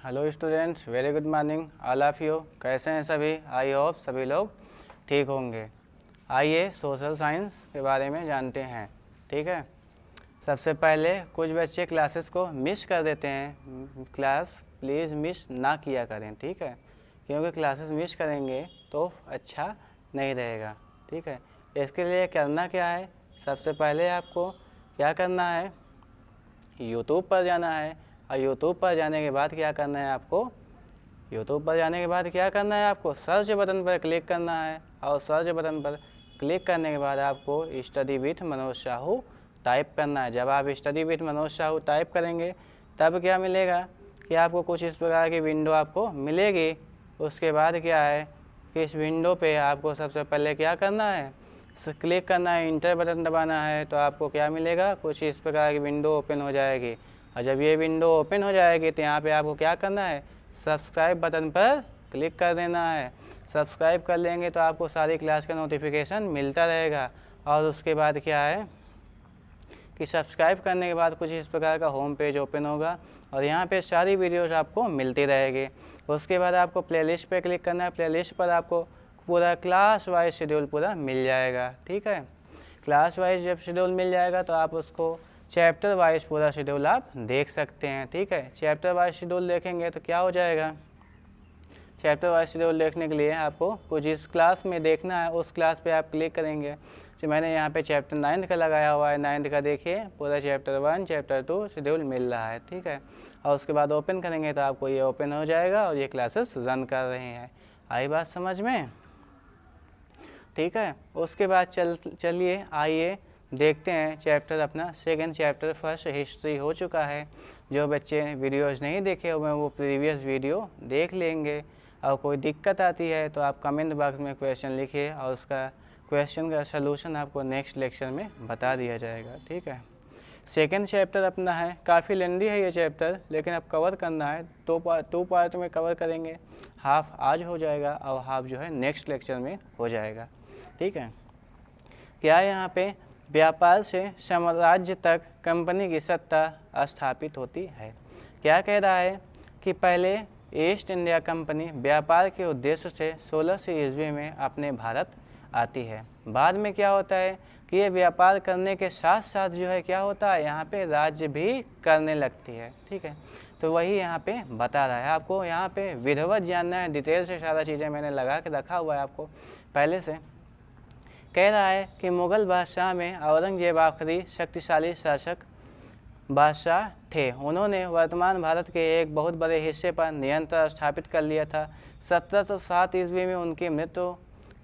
Hello students, very good morning all of you. कैसे हैं सभी? आई होप सभी लोग ठीक होंगे। आइए सोशल साइंस के बारे में जानते हैं। ठीक है, सबसे पहले कुछ बच्चे क्लासेस को मिस कर देते हैं। क्लास प्लीज़ मिस ना किया करें, ठीक है, क्योंकि क्लासेस मिस करेंगे तो अच्छा नहीं रहेगा। ठीक है, इसके लिए करना क्या है? सबसे पहले आपको क्या करना है, यूट्यूब पर जाना है। और यूट्यूब पर जाने के बाद क्या करना है आपको? यूट्यूब पर जाने के बाद क्या करना है आपको? सर्च बटन पर क्लिक करना है। और सर्च बटन पर क्लिक करने के बाद आपको study with Manoj Sahu type करना है। जब आप study with Manoj Sahu type करेंगे तब क्या मिलेगा कि आपको कुछ इस प्रकार की विंडो आपको मिलेगी। उसके बाद क्या है कि इस विंडो पे आपको सबसे पहले क्या करना है, क्लिक करना है, इंटर बटन दबाना है। तो आपको क्या मिलेगा, कुछ इस प्रकार की विंडो ओपन हो जाएगी। और जब ये विंडो ओपन हो जाएगी तो यहाँ पे आपको क्या करना है, सब्सक्राइब बटन पर क्लिक कर देना है। सब्सक्राइब कर लेंगे तो आपको सारी क्लास का नोटिफिकेशन मिलता रहेगा। और उसके बाद क्या है कि सब्सक्राइब करने के बाद कुछ इस प्रकार का होम पेज ओपन होगा और यहाँ पे सारी वीडियोस आपको मिलती रहेगी। उसके बाद आपको प्लेलिस्ट पे क्लिक करना है। प्लेलिस्ट पर आपको पूरा क्लास वाइज शेड्यूल पूरा मिल जाएगा। ठीक है, क्लास वाइज जब शेड्यूल मिल जाएगा तो आप उसको चैप्टर वाइज पूरा शेड्यूल आप देख सकते हैं। ठीक है, चैप्टर वाइज शेड्यूल देखेंगे तो क्या हो जाएगा, चैप्टर वाइज शेड्यूल देखने के लिए आपको कुछ जिस क्लास में देखना है उस क्लास पे आप क्लिक करेंगे। जो मैंने यहाँ पे चैप्टर 9 का लगाया हुआ है, 9 का देखिए पूरा चैप्टर 1 चैप्टर 2 शेड्यूल मिल रहा है। ठीक है, और उसके बाद ओपन करेंगे तो आपको ये ओपन हो जाएगा और ये क्लासेस रन कर रहे हैं। आई बात समझ में? ठीक है, उसके बाद चलिए आइए देखते हैं चैप्टर अपना सेकंड चैप्टर फर्स्ट हिस्ट्री हो चुका है। जो बच्चे वीडियोज़ नहीं देखे हुए हैं वो प्रीवियस वीडियो देख लेंगे। और कोई दिक्कत आती है तो आप कमेंट बॉक्स में क्वेश्चन लिखिए और उसका क्वेश्चन का सलूशन आपको नेक्स्ट लेक्चर में बता दिया जाएगा। ठीक है, सेकंड चैप्टर अपना है, काफ़ी लेंदी है ये चैप्टर, लेकिन अब कवर करना है टू पार्ट में कवर करेंगे। हाफ आज हो जाएगा और हाफ जो है नेक्स्ट लेक्चर में हो जाएगा। ठीक है, क्या यहाँ पे व्यापार से साम्राज्य तक कंपनी की सत्ता स्थापित होती है। क्या कह रहा है कि पहले ईस्ट इंडिया कंपनी व्यापार के उद्देश्य से 1600 ईस्वी में अपने भारत आती है। बाद में क्या होता है कि ये व्यापार करने के साथ साथ जो है क्या होता है, यहाँ पे राज्य भी करने लगती है। ठीक है, तो वही यहाँ पे बता रहा है। आपको यहाँ पे विधिवत जानना है, डिटेल से सारा चीज़ें मैंने लगा के रखा हुआ है आपको पहले से। कह रहा है कि मुग़ल बादशाह में औरंगजेब आखिरी शक्तिशाली शासक बादशाह थे। उन्होंने वर्तमान भारत के एक बहुत बड़े हिस्से पर नियंत्रण स्थापित कर लिया था। 1707 ईस्वी में उनकी मृत्यु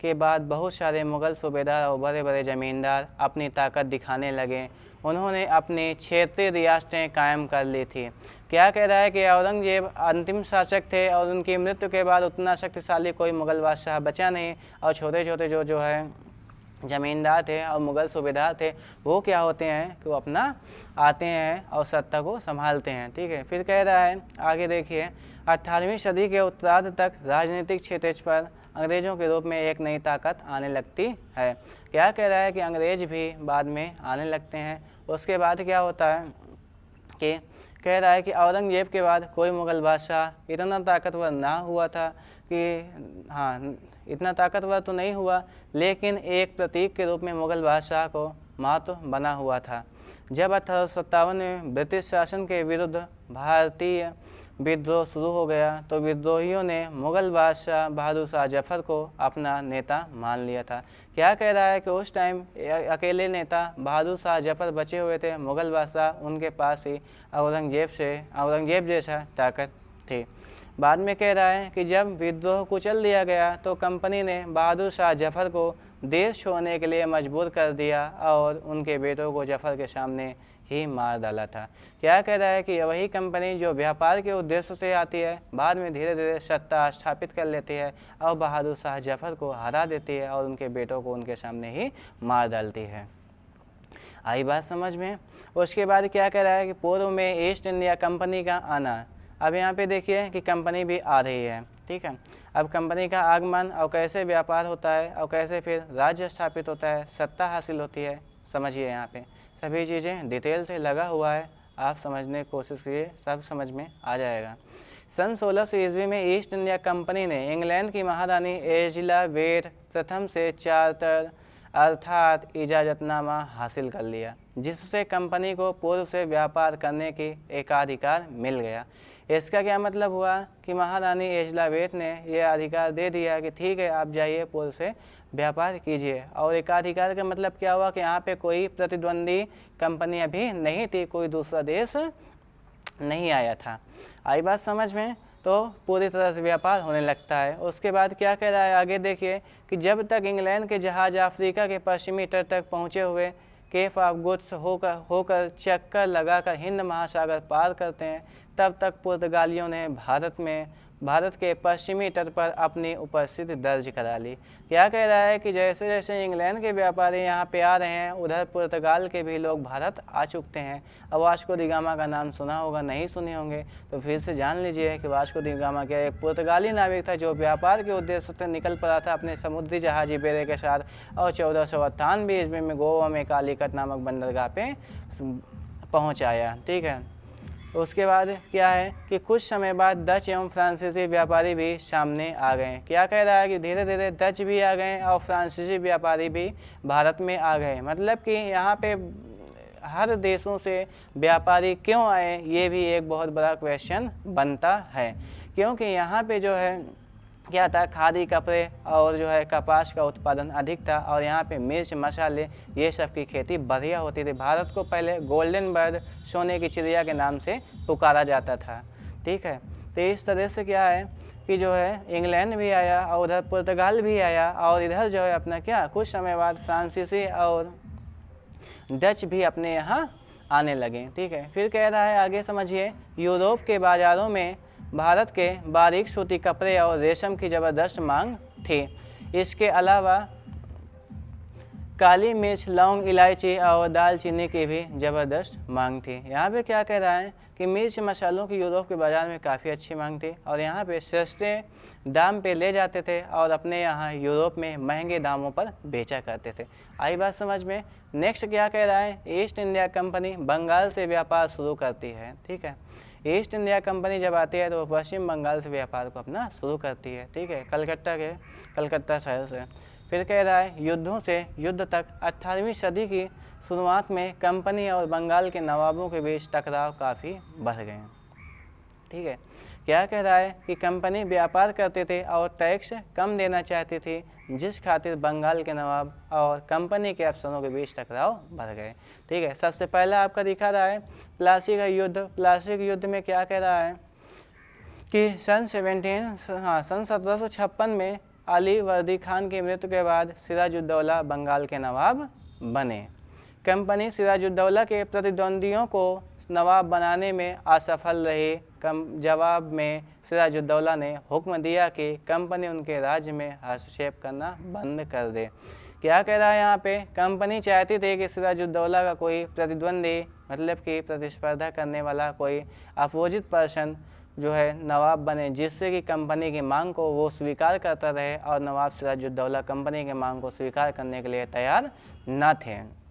के बाद बहुत सारे मुग़ल सूबेदार और बड़े बड़े ज़मींदार अपनी ताकत दिखाने लगे। उन्होंने अपनी क्षेत्रीय रियासतें कायम कर ली थी। क्या कह रहा है कि औरंगजेब अंतिम शासक थे और उनकी मृत्यु के बाद उतना शक्तिशाली कोई मुग़ल बादशाह बचा नहीं। और छोटे छोटे जो है ज़मींदार थे और मुग़ल सूबेदार थे वो क्या होते हैं कि वो अपना आते हैं और सत्ता को संभालते हैं। ठीक है, फिर कह रहा है आगे देखिए, 18वीं सदी के उत्तरार्ध तक राजनीतिक क्षेत्र पर अंग्रेज़ों के रूप में एक नई ताकत आने लगती है। क्या कह रहा है कि अंग्रेज़ भी बाद में आने लगते हैं। उसके बाद क्या होता है कि कह रहा है कि औरंगजेब के बाद कोई मुग़ल बादशाह इतना ताकतवर ना हुआ था कि इतना ताकतवर तो नहीं हुआ, लेकिन एक प्रतीक के रूप में मुग़ल बादशाह को महत्व बना हुआ था। जब 1857 में ब्रिटिश शासन के विरुद्ध भारतीय विद्रोह शुरू हो गया तो विद्रोहियों ने मुग़ल बादशाह बहादुर शाह जफ़र को अपना नेता मान लिया था। क्या कह रहा है कि उस टाइम अकेले नेता बहादुर शाह जफ़र बचे हुए थे, मुग़ल बादशाह उनके पास ही औरंगजेब जैसा ताकत थी। बाद में कह रहा है कि जब विद्रोह कुचल दिया गया तो कंपनी ने बहादुर शाह जफ़र को देश छोड़ने के लिए मजबूर कर दिया और उनके बेटों को जफ़र के सामने ही मार डाला था। क्या कह रहा है कि वही कंपनी जो व्यापार के उद्देश्य से आती है बाद में धीरे धीरे सत्ता स्थापित कर लेती है और बहादुर शाह जफ़र को हरा देती है और उनके बेटों को उनके सामने ही मार डालती है। आई बात समझ में? उसके बाद क्या कह रहा है कि पूर्व में ईस्ट इंडिया कंपनी का आना। अब यहाँ पे देखिए कि कंपनी भी आ रही है। ठीक है, अब कंपनी का आगमन और कैसे व्यापार होता है और कैसे फिर राज्य स्थापित होता है, सत्ता हासिल होती है, समझिए यहाँ पे सभी चीज़ें डिटेल से लगा हुआ है। आप समझने की कोशिश कीजिए, सब समझ में आ जाएगा। सन 1600 ईस्वी में ईस्ट इंडिया कंपनी ने इंग्लैंड की महारानी एलिजाबेथ प्रथम से चार्टर अर्थात इजाज़तनामा हासिल कर लिया, जिससे कंपनी को पूर्व से व्यापार करने की एकाधिकार मिल गया। इसका क्या मतलब हुआ कि महारानी एलिजाबेथ ने यह अधिकार दे दिया कि ठीक है, आप जाइए पूर्व से व्यापार कीजिए। और एकाधिकार का मतलब क्या हुआ कि यहाँ पे कोई प्रतिद्वंदी कंपनी अभी नहीं थी, कोई दूसरा देश नहीं आया था। आई बात समझ में? तो पूरी तरह से व्यापार होने लगता है। उसके बाद क्या कह रहा है आगे देखिए कि जब तक इंग्लैंड के जहाज़ अफ्रीका के पश्चिमी तट तक पहुँचे हुए केप ऑफ गुड्स होकर चक्कर लगाकर हिंद महासागर पार करते हैं, तब तक पुर्तगालियों ने भारत के पश्चिमी तट पर अपनी उपस्थिति दर्ज करा ली। क्या कह रहा है कि जैसे जैसे इंग्लैंड के व्यापारी यहाँ पे आ रहे हैं, उधर पुर्तगाल के भी लोग भारत आ चुके हैं। अब वास्को डी गामा का नाम सुना होगा, नहीं सुने होंगे तो फिर से जान लीजिए कि वास्को डी गामा क्या एक पुर्तगाली नाविक था जो व्यापार के उद्देश्य से निकल पड़ा था अपने समुद्री जहाजी बेड़े के साथ और 1498 ईस्वी में गोवा में कालीकट नामक बंदरगाह पे पहुँच आया। ठीक है, उसके बाद क्या है कि कुछ समय बाद डच एवं फ्रांसीसी व्यापारी भी सामने आ गए। क्या कह रहा है कि धीरे धीरे डच भी आ गए और फ्रांसीसी व्यापारी भी भारत में आ गए। मतलब कि यहाँ पे हर देशों से व्यापारी क्यों आए, ये भी एक बहुत बड़ा क्वेश्चन बनता है, क्योंकि यहाँ पे जो है क्या था, खादी कपड़े और जो है कपास का उत्पादन अधिक था और यहाँ पे मिर्च मसाले ये सब की खेती बढ़िया होती थी। भारत को पहले गोल्डन बर्ड, सोने की चिड़िया के नाम से पुकारा जाता था। ठीक है, तो इस तरह से क्या है कि जो है इंग्लैंड भी आया और उधर पुर्तगाल भी आया और इधर जो है अपना क्या कुछ समय बाद फ्रांसीसी और डच भी अपने यहाँ आने लगे। ठीक है, फिर कह रहा है आगे समझिए, यूरोप के बाज़ारों में भारत के बारीक सूती कपड़े और रेशम की ज़बरदस्त मांग थी। इसके अलावा काली मिर्च, लौंग, इलायची और दालचीनी की भी ज़बरदस्त मांग थी। यहाँ पे क्या कह रहा है कि मिर्च मसालों की यूरोप के बाज़ार में काफ़ी अच्छी मांग थी और यहाँ पे सस्ते दाम पे ले जाते थे और अपने यहाँ यूरोप में महंगे दामों पर बेचा करते थे। आई बात समझ में? नेक्स्ट क्या कह रहा है, ईस्ट इंडिया कंपनी बंगाल से व्यापार शुरू करती है। ठीक है, ईस्ट इंडिया कंपनी जब आती है तो वो पश्चिम बंगाल से व्यापार को अपना शुरू करती है। ठीक है, कलकत्ता शहर से। फिर कह रहा है युद्ध तक 18वीं सदी की शुरुआत में कंपनी और बंगाल के नवाबों के बीच टकराव काफ़ी बढ़ गए। ठीक है, क्या कह रहा है कि कंपनी व्यापार करते थे और टैक्स कम देना चाहती थी, जिस खातिर बंगाल के नवाब और कंपनी के अफसरों के बीच टकराव बढ़ गए। ठीक है, सबसे पहला आपका दिखा रहा है प्लासी का युद्ध। प्लासी के युद्ध में क्या कह रहा है कि सन 1756 में अली वर्दी खान की मृत्यु के बाद सिराजुद्दौला बंगाल के नवाब बने। कंपनी सिराजुद्दौला के प्रतिद्वंदियों को नवाब बनाने में असफल रही। जवाब में सिराजुद्दौला ने हुक्म दिया कि कंपनी उनके राज्य में हस्तक्षेप करना बंद कर दे। क्या कह रहा है यहाँ पे, कंपनी चाहती थी कि सिराजुद्दौला का कोई प्रतिद्वंदी, मतलब कि प्रतिस्पर्धा करने वाला कोई अपोजिट पर्सन जो है नवाब बने, जिससे कि कंपनी की मांग को वो स्वीकार करता रहे और नवाब सिराजुद्दौला कंपनी की मांग को स्वीकार करने के लिए तैयार न थे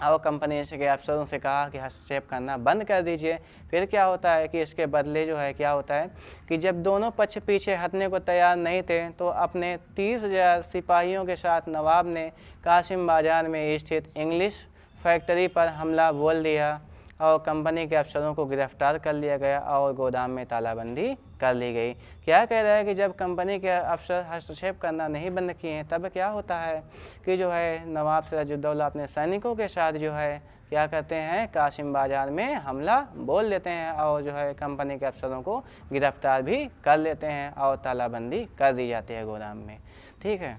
और कंपनी के अफसरों से कहा कि हस्तक्षेप करना बंद कर दीजिए। फिर क्या होता है कि इसके बदले जो है क्या होता है कि जब दोनों पक्ष पीछे हटने को तैयार नहीं थे तो अपने 30,000 सिपाहियों के साथ नवाब ने कासिम बाज़ार में स्थित इंग्लिश फैक्ट्री पर हमला बोल दिया और कंपनी के अफसरों को गिरफ्तार कर लिया गया और गोदाम में तालाबंदी कर ली गई। क्या कह रहा है कि जब कंपनी के अफसर हस्तक्षेप करना नहीं बंद किए हैं तब क्या होता है कि जो है नवाब सिराजुद्दौला अपने सैनिकों के साथ जो है क्या करते हैं, कासिम बाज़ार में हमला बोल देते हैं और जो है कंपनी के अफसरों को गिरफ्तार भी कर लेते हैं और तालाबंदी कर दी जाती है गोदाम में। ठीक है,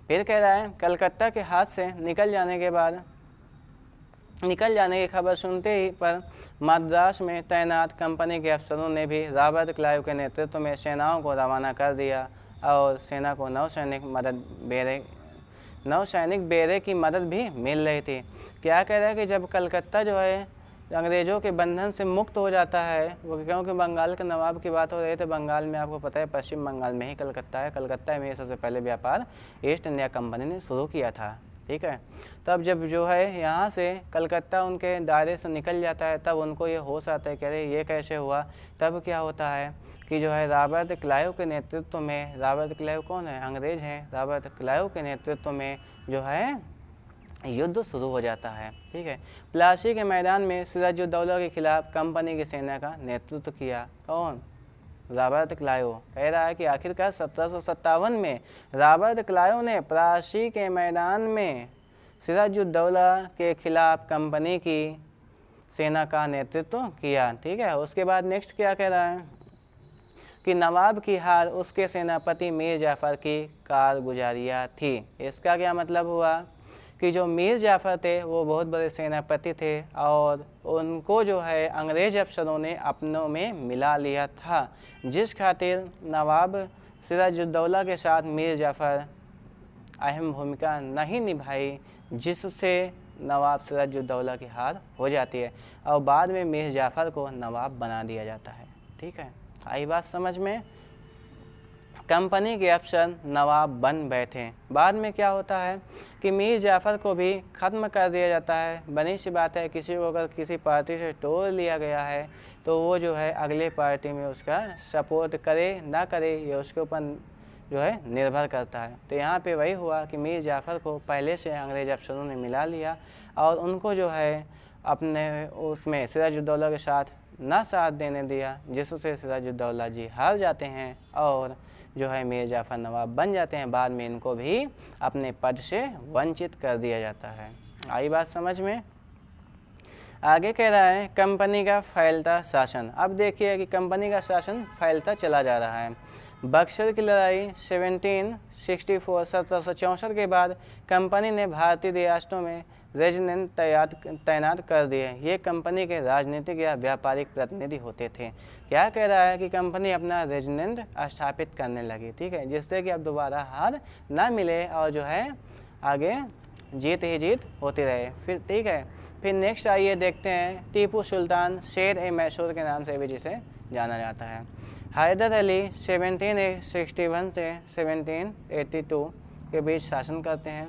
फिर कह रहा है कलकत्ता के हाथ से निकल जाने की खबर सुनते ही पर मद्रास में तैनात कंपनी के अफसरों ने भी रॉबर्ट क्लाइव के नेतृत्व में सेनाओं को रवाना कर दिया और सेना को नौसैनिक बेड़े की मदद भी मिल रही थी। क्या कह रहा है कि जब कलकत्ता जो है अंग्रेज़ों के बंधन से मुक्त हो जाता है, वो क्योंकि बंगाल के नवाब की बात हो रही थी, बंगाल में आपको पता है पश्चिम बंगाल में ही कलकत्ता है, कलकत्ता में सबसे पहले व्यापार ईस्ट इंडिया कंपनी ने शुरू किया था। ठीक है। तब जब जो है यहाँ से कलकत्ता उनके दायरे से निकल जाता है, तब उनको ये होश आता है कि अरे ये कैसे हुआ। तब क्या होता है कि जो है रॉबर्ट क्लाइव के नेतृत्व में, रॉबर्ट क्लाइव कौन है, अंग्रेज हैं, रॉबर्ट क्लाइव के नेतृत्व में जो है युद्ध शुरू हो जाता है। ठीक है। प्लासी के मैदान में सिराजुद्दौला के खिलाफ कंपनी की सेना का नेतृत्व किया कौन, रॉबर्ट क्लाइव। कह रहा है कि आखिरकार 1757 में रॉबर्ट क्लाइव ने प्लासी के मैदान में सिराजुद्दौला के खिलाफ कंपनी की सेना का नेतृत्व किया। ठीक है। उसके बाद नेक्स्ट क्या कह रहा है कि नवाब की हार उसके सेनापति मीर जाफ़र की कारगुजारियाँ थी। इसका क्या मतलब हुआ कि जो मीर जाफ़र थे वो बहुत बड़े सेनापति थे और उनको जो है अंग्रेज अफसरों ने अपनों में मिला लिया था, जिस खातिर नवाब सिराजुद्दौला के साथ मीर जाफ़र अहम भूमिका नहीं निभाई, जिससे नवाब सिराजुद्दौला की हार हो जाती है और बाद में मीर जाफ़र को नवाब बना दिया जाता है। ठीक है। आई बात समझ में। कंपनी के अफसर नवाब बन बैठे। बाद में क्या होता है कि मीर जाफ़र को भी ख़त्म कर दिया जाता है। बनी सी बात है, किसी को अगर किसी पार्टी से तोड़ लिया गया है तो वो जो है अगले पार्टी में उसका सपोर्ट करे ना करे, ये उसके ऊपर जो है निर्भर करता है। तो यहाँ पे वही हुआ कि मीर जाफ़र को पहले से अंग्रेज अफसरों ने मिला लिया और उनको जो है अपने उसमें सिराजुद्दौला के साथ ना साथ देने दिया, जिससे सिराजुद्दौला जी हार जाते हैं और जो है मीर जाफ़र नवाब बन जाते हैं। बाद में इनको भी अपने पद से वंचित कर दिया जाता है। आई बात समझ में। आगे कह रहा है कंपनी का फैलता शासन। अब देखिए कि कंपनी का शासन फैलता चला जा रहा है। बक्सर की लड़ाई 1764 के बाद कंपनी ने भारतीय रियासतों में रेजिमेंट तैनात कर दिए। ये कंपनी के राजनीतिक या व्यापारिक प्रतिनिधि होते थे। क्या कह रहा है कि कंपनी अपना रेजिमेंट स्थापित करने लगी। ठीक है। जिससे कि अब दोबारा हार ना मिले और जो है आगे जीत ही जीत होती रहे। फिर ठीक है। फिर नेक्स्ट आइए देखते हैं टीपू सुल्तान शेर ए मैसूर के नाम से भी जिसे जाना जाता है। हैदर अली 1761 से 1782 के बीच शासन करते हैं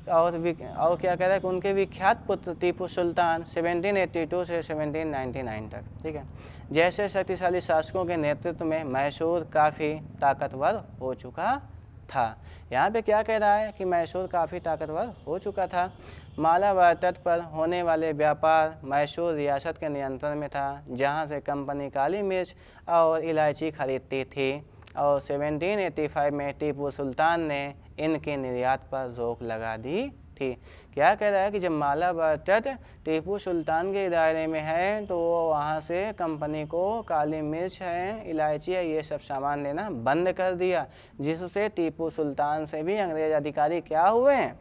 और क्या कह रहा है कि उनके विख्यात पुत्र टीपू सुल्तान 1782 से 1799 तक। ठीक है। जैसे शक्तिशाली शासकों के नेतृत्व में मैसूर काफ़ी ताकतवर हो चुका था। यहाँ पे क्या कह रहा है कि मैसूर काफ़ी ताकतवर हो चुका था। मालाबार तट पर होने वाले व्यापार मैसूर रियासत के नियंत्रण में था, जहाँ से कंपनी काली मिर्च और इलायची खरीदती थी और 1785 में टीपू सुल्तान ने इनके निर्यात पर रोक लगा दी थी। क्या कह रहा है कि जब मालाबार तट टीपू सुल्तान के दायरे में है तो वो वहाँ से कंपनी को काली मिर्च है, इलायची है, ये सब सामान लेना बंद कर दिया, जिससे टीपू सुल्तान से भी अंग्रेज अधिकारी क्या हुए,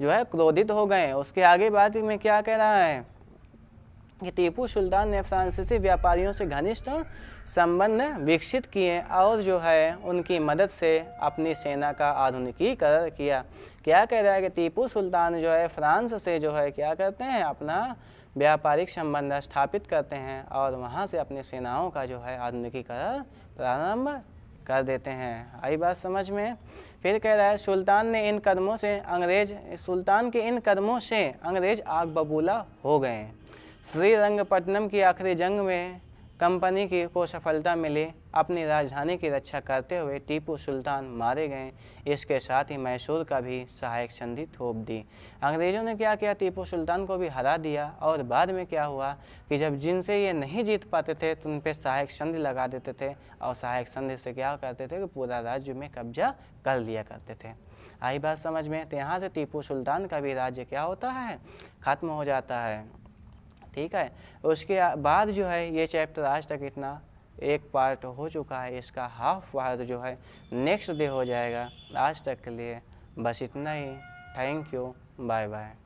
जो है क्रोधित हो गए। उसके आगे बाद में क्या कह रहा है कि टीपू सुल्तान ने फ्रांसीसी व्यापारियों से घनिष्ठ संबंध विकसित किए और जो है उनकी मदद से अपनी सेना का आधुनिकीकरण किया। क्या कह रहा है कि टीपू सुल्तान जो है फ्रांस से जो है क्या करते हैं, अपना व्यापारिक संबंध स्थापित करते हैं और वहाँ से अपनी सेनाओं का जो है आधुनिकीकरण प्रारंभ कर देते हैं। आई बात समझ में। फिर कह रहा है सुल्तान के इन कदमों से अंग्रेज आग बबूला हो गए। श्रीरंगपट्टनम की आखिरी जंग में कंपनी को सफलता मिली। अपनी राजधानी की रक्षा करते हुए टीपू सुल्तान मारे गए। इसके साथ ही मैसूर का भी सहायक संधि थोप दी। अंग्रेज़ों ने क्या किया, टीपू सुल्तान को भी हरा दिया और बाद में क्या हुआ कि जब जिनसे ये नहीं जीत पाते थे तो उन पर सहायक संधि लगा देते थे और सहायक संधि से क्या करते थे कि पूरा राज्य में कब्जा कर लिया करते थे। आई बात समझ में। तो यहाँ से टीपू सुल्तान का भी राज्य क्या होता है, ख़त्म हो जाता है। ठीक है। उसके बाद जो है ये चैप्टर आज तक इतना एक पार्ट हो चुका है, इसका हाफ पार्ट जो है नेक्स्ट डे हो जाएगा। आज तक के लिए बस इतना ही। Thank you, bye bye.